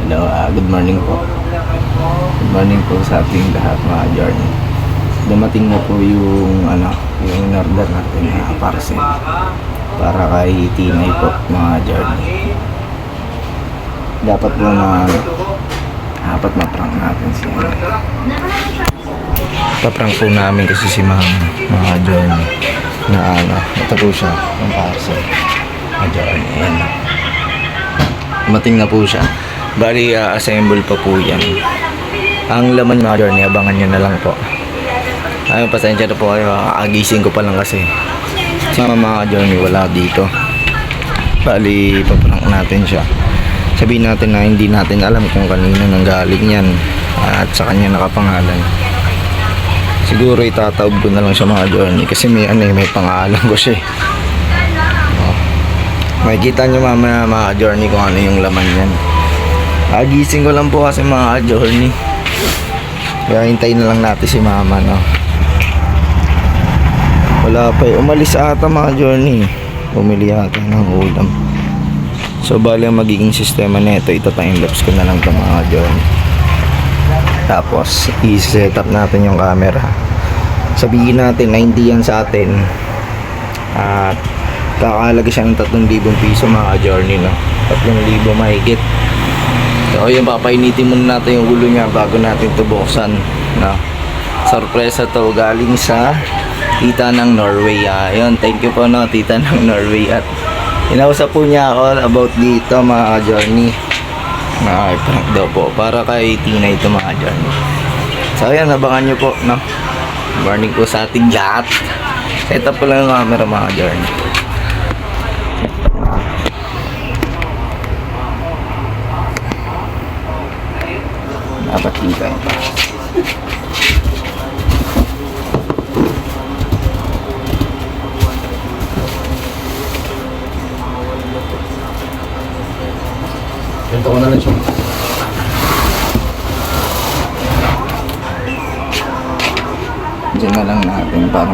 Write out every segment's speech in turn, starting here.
Hello, good morning po. Good morning po sa ating lahat mga journey. Dumating na po yung yung order natin na parcel para kay Tinay po mga journey. Dapat po na dapat ma-prank natin siya. Pa-prank po namin kasi si mga journey na ito po siya ang parcel mga journey. Ayan. Dumating na po siya. Bali, assemble pa po yan. Ang laman mga journey, abangan nyo na lang po. Ayun, pasensya na po kayo. Agising ko pa lang kasi si mga journey wala dito. Bali, paprank natin siya. Sabihin natin na hindi natin alam kung kanino nanggaling yan at sa kanya nakapangalan. Siguro itatawag ko na lang siya mga journey kasi may pangalan ko siya. Makikita nyo mamaya mga journey kung ano yung laman yan. Agising ko lang po kasi mga journey. Kaya hintayin na lang natin si mama, no? Wala pa, umalis ata mga journey. Bumili ata ng ulam. So bali ang magiging sistema nito, ito time-lapse ko na lang ito mga journey. Tapos i-set up natin yung camera. Sabihin natin na hindi yan sa atin. At kakahalaga siya ng 3,000 piso mga journey, no? 3,000 mahigit. So yun, papainitin muna natin yung ulo niya bago natin ito buksan, no? Sorpresa to, galing sa tita ng Norway. Yun, thank you po, no, tita ng Norway. At inausap po niya ako about dito mga journey na prank daw po para kay Tina ito mga journey. So ayan, abangan nyo po, no? Morning po sa ating lahat. Set up ko lang yung camera mga journey. Dapat kita yun. Ganito ko na lang siya. Diyan na lang natin para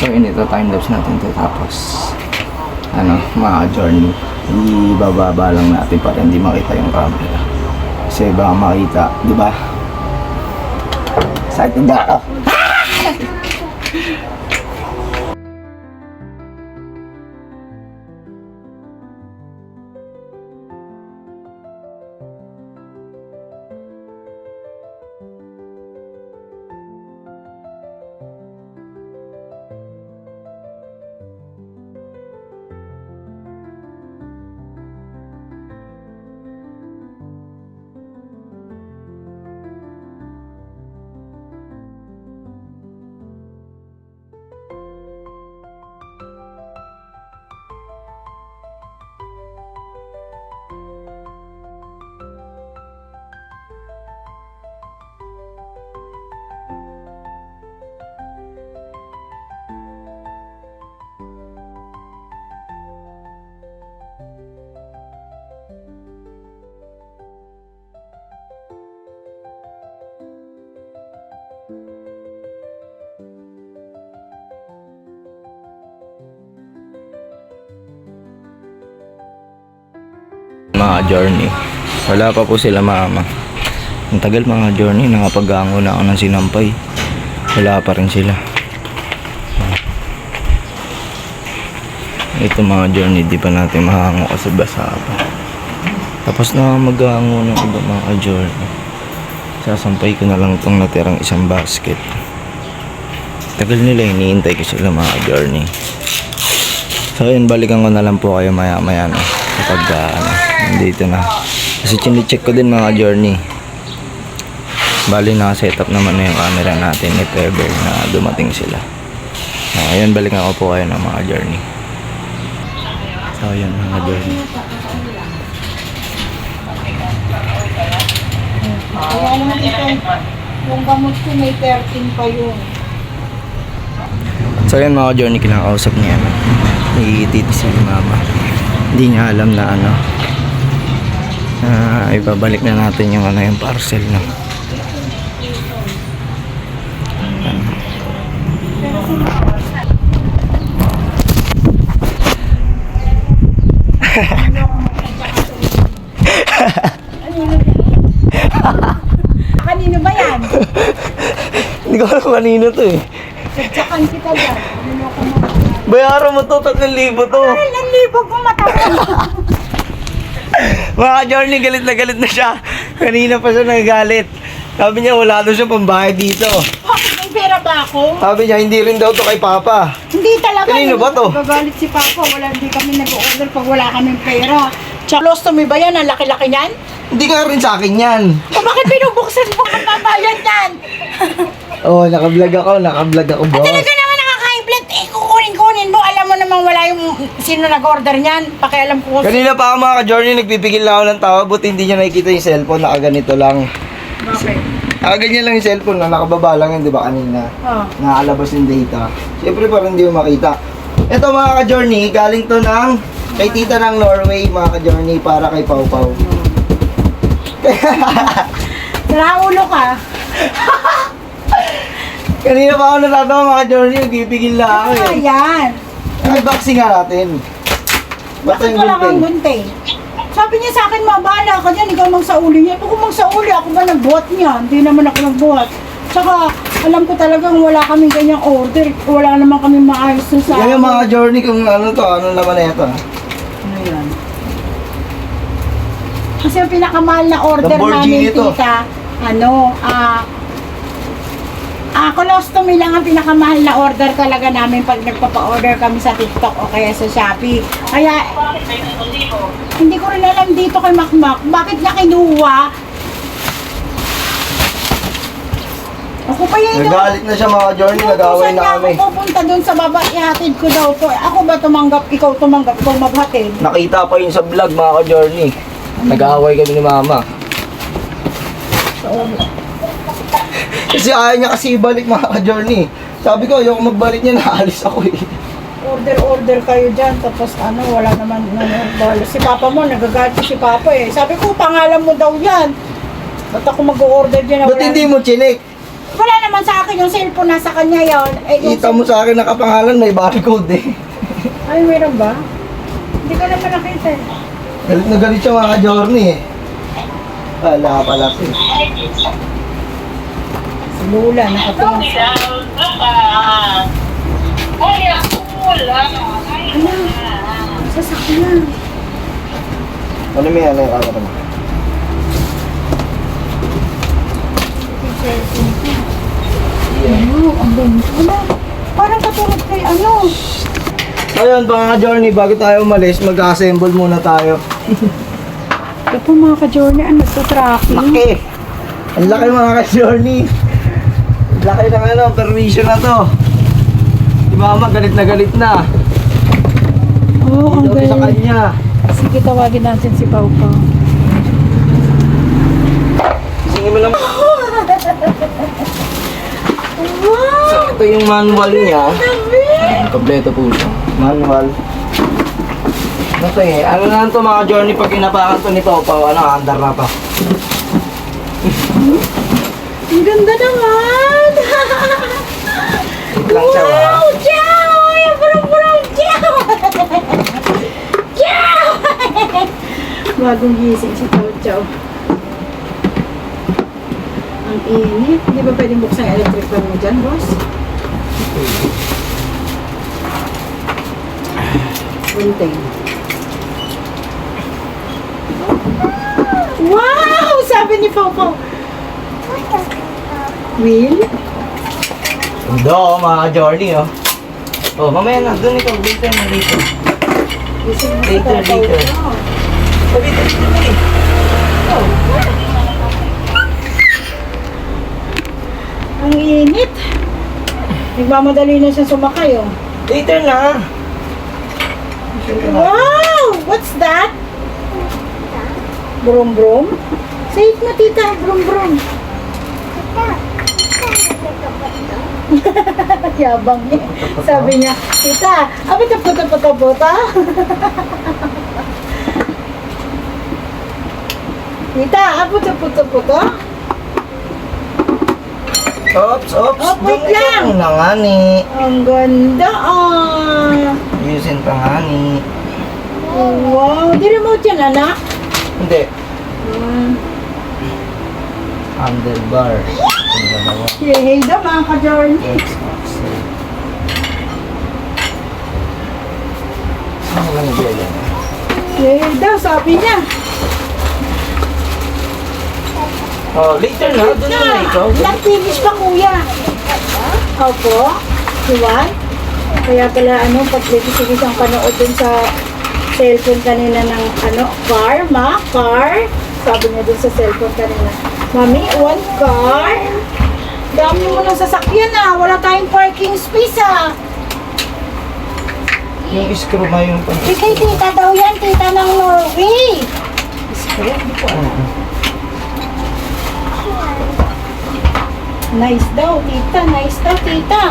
So yun, ito time-lapse natin ito. Tapos mga journey, ibababa lang natin para hindi makita yung camera kasi baka makita, di ba? Sa atin na mga journey. Wala pa po sila mama. Ang tagal mga journey, nakapag-ango na ako ng sinampay. Wala pa rin sila. Ito mga journey, di pa natin mahango kasi basa pa. Tapos na mag-ango ng iba mga journey. Sasampay ko na lang itong natirang isang basket. Tagal nila, iniintay ko sila mga journey. So yun, balikan ko na lang po kayo maya maya na kapag dito na kasi chine-check ko din mga journey. Bali na set up naman na yung camera natin if ever na dumating sila. Ayun, balikan ko po kayo ng mga journey. So ayun mga journey. Kaya naman ito, yung gamot ko may 13 pa yun. So ayun mga journey, kinakausap niya ni titi si mama. Hindi niya alam na ibabalik na natin yung yung parcel, no. Kanino ba yan? Hindi ko alam kung kanino to eh. Sadyakan kita dyan. Ano ko mo? Bayaran mo to, 3,000 to. Ay, nanlibog mo matapos. Mga ka-journey, galit na siya. Kanina pa siya nagagalit. Sabi niya wala daw siya pambayad dito. Bakit may pera ba ako? Sabi niya hindi rin daw to kay Papa. Hindi talaga. Kanino ba to? Gagalit si Papa. Hindi kami nag-order pag wala kaming pera. Tsaka colostomy ba yan? Ang laki-laki niyan? Hindi ka rin sa akin yan. O bakit binubuksan mo ang babayad yan? Oh, naka-vlog ako, boss. Talaga naman nakaka-high blood. Eh, kukunin mo. Alam mo namang wala yung sino nag-order niyan. Pakialam ko. Kanina pa ako mga ka-journey, nagpipigil na ako ng tawa, buti hindi niya nakikita yung cellphone, nakaganito lang. Bakit? Nakaganyan lang yung cellphone, nakababa lang yun, di ba kanina? Oh. Nakalabas yung data. Siyempre parang hindi mo makita. Ito mga ka-journey, galing to ng kay tita ng Norway mga ka-journey para kay Pau Pau. Raulo ka. Kanina pa ako natatawa mga ka-journey, nagpipigil na ako eh. Ayan. Nag-boxing nga natin. Basta Bakit yung wala kang gunting. gunting? Sabi niya sa akin, mabala ka dyan, ikaw magsauli niya. Kung magsauli, ako ba nagbuhat niya? Hindi naman ako nagbuhat. Tsaka, alam ko talagang wala kaming ganyang order. Wala naman kami maayos na sa Yan yung mga ka-journey kung ano to, ano naman na ito. Ano yan? Kasi ang pinakamahal na order Lamborghini namin, to. tita, colostomy lang ang pinakamahal na order talaga namin pag nagpapa-order kami sa TikTok o kaya sa Shopee. Kaya, hindi ko rin alam dito kay Makmak, bakit niya kinuha? Ako pa yun. Nagalit na siya mga ka-journey, nag-away na kami. Ako pupunta dun sa baba, ihatid ko daw po. Ako ba tumanggap, ikaw tumanggap, ikaw maghatid? Nakita pa yun sa vlog mga ka-journey. Nag-away kami ni Mama. Kasi ayaw niya kasi ibalik mga ka-journey. Sabi ko, ayoko magbalik niya, naalis ako eh. Order kayo dyan, tapos wala naman balo. Si Papa mo, nagagalit si Papa eh. Sabi ko, pangalan mo daw yan. Ba't ako mag-order dyan? Ba't hindi mo chinik? Wala naman sa akin yung cellphone, nasa kanya yon. Eh, yung Kita mo sa akin nakapangalan, may barcode eh. Ay, meron ba? Hindi ko naman nakita eh. Galit na galit siya mga ka-journey eh. Wala pala eh. Si Lula, nakatingin sa... Ano? Sasakyan. Ano may ano yung kakata mo? Ano? Ang ganda. Ano? Parang katulad kay ano. Ayun mga ka-journey, bago tayo umalis, mag-assemble muna tayo. Ito po mga ka-journey, ano ito, tracking? Laki! Ang laki mga ka-journey! Ang laki ng ano, permission na to. Si Mama galit na. Oo, ang Dito sa galing. kanya. Sige, tawagin natin si Pau Pau. Sige mo lang. Wow! So, ito yung manual niya. Dami! Kompleto po siya. Manual. Ito eh, ano na ito mga journey pag inapakan to ni Pau Pau, andar na to. Ang ganda naman! Wait lang siya Wow! Ciao! Brum-brum! Ciao! Ciao! Bagong gising si Chow Chow. Ang init. Hindi ba pwedeng buksan yung electric fan mo dyan, boss? Gunting. Wow! Sabi ni Popo. Will? Ito mga journey oh. Oh, mamaya na, doon ikaw, later na dito. Later. Sabi dito na eh. Oh. Ang init. Nagmamadali na siya sumakay, oh. Later na. Wow! What's that? Brum brum? Say it mo, tita. Brum brum. Yabang niya. Sabi niya, tita, abi ka puta. Tita, apo ka puta. Oops. Oh, wait Doon lang. ikaw na nga ni. Ang ganda, ah. Ayusin pa nga ni. Wow, di remote yan, anak. Hindi. Hmm. Handlebar. Yung dalawa. Yay, daw mga ka-journey. X-axle. Saan lang yung yan? Yay daw, sabi niya. Oh, later na. Doon na ikaw. Nag-finish pa kuya. Opo. Iwan. Kaya pala pag-finish ang panood dun sa cellphone kanina ng car, car. Sabi niya dun sa cellphone kanina, Mami, one car? Dami mo ng sasakyan wala tayong parking space Yung screw na yung pan. Kay tita daw yan, tita ng Norway. Screw? Hindi ko alam. Nice daw, tita. Nice daw, tita.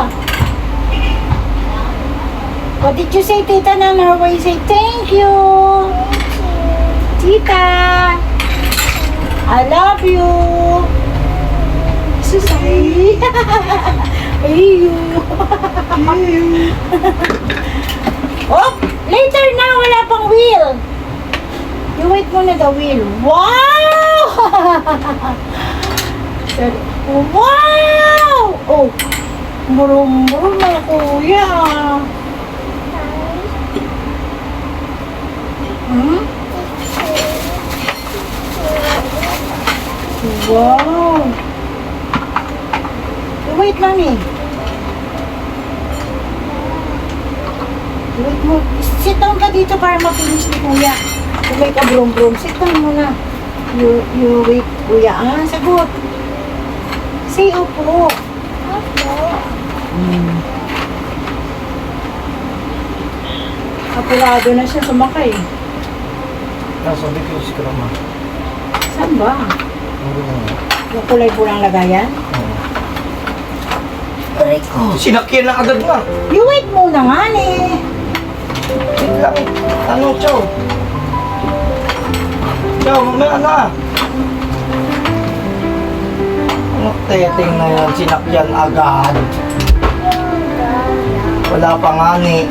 What did you say, tita ng Norway? Say thank you. Tita. I love you. Susay. Ayu. Oh, later na. Wala pang wheel. You wait muna the wheel. Wow! Wow! Oh, murum-murum na kuya. Hmm? Wow! Wait, mami. Wait mo. Sit down ka dito para mapinis ni kuya. Sabay ka brum-brum. Sit down muna. You wait, kuya. Sagot. Say opo. Opo. Apurado na siya sumakay. Nasabi ko yung screw ma. Saan ba? Ano na? Yung kulay pulang lagayan? Aray ko. Sinakyan na agad nga. You wait muna nga eh. Wait lang. Ano, Chow? Chow, mamaya na. Ano teting na yan? Sinakyan agad. Wala pa nga ni.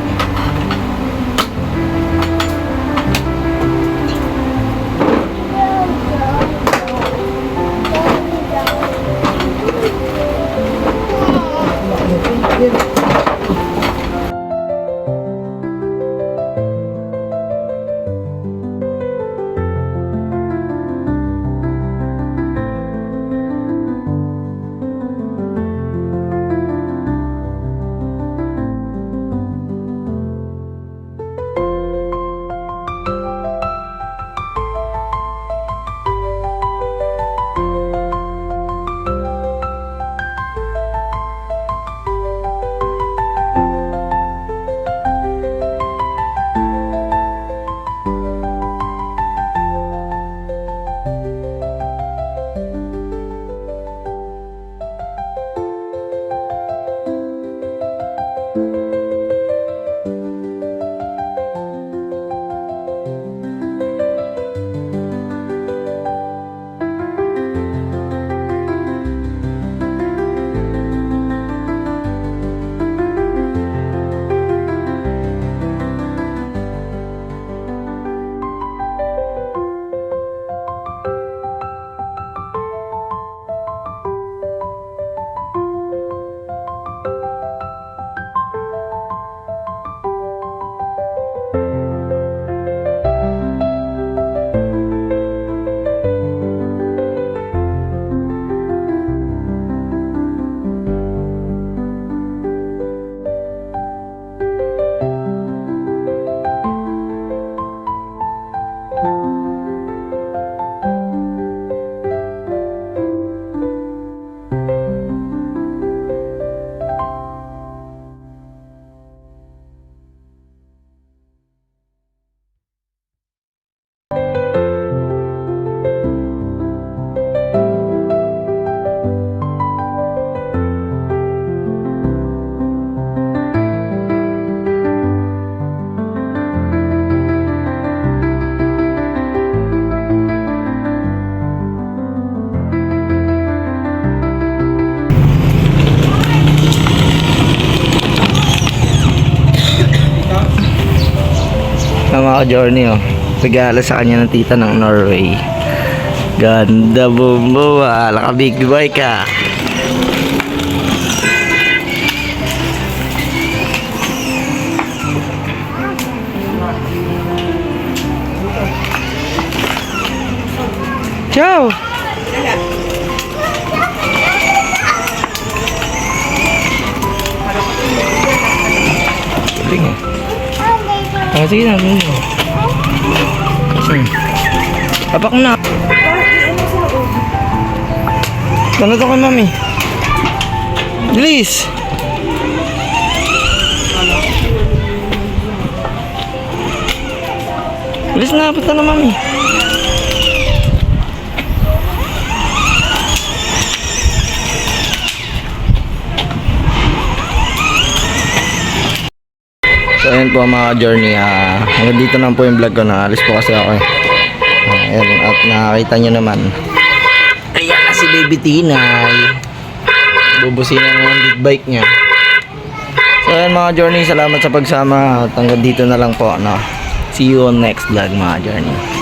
ng mga journey, oh. Regalo sa kanya ng tita ng Norway. Ganda, bumbo, laka big boy ka. Ciao! Galing, eh. Ah, sige na, sige na. Papak na. Ano to kay mami? Bilis! Bilis na, punta na mami. So ayan po mga journey, hanggang dito lang po yung vlog ko, naalis po kasi ako, eh. Ayan, at nakakita nyo naman, ayan na si Baby Tinay, bubusin na ng big bike niya. So ayan mga journey, salamat sa pagsama at hanggang dito na lang po, no? See you on next vlog mga journey.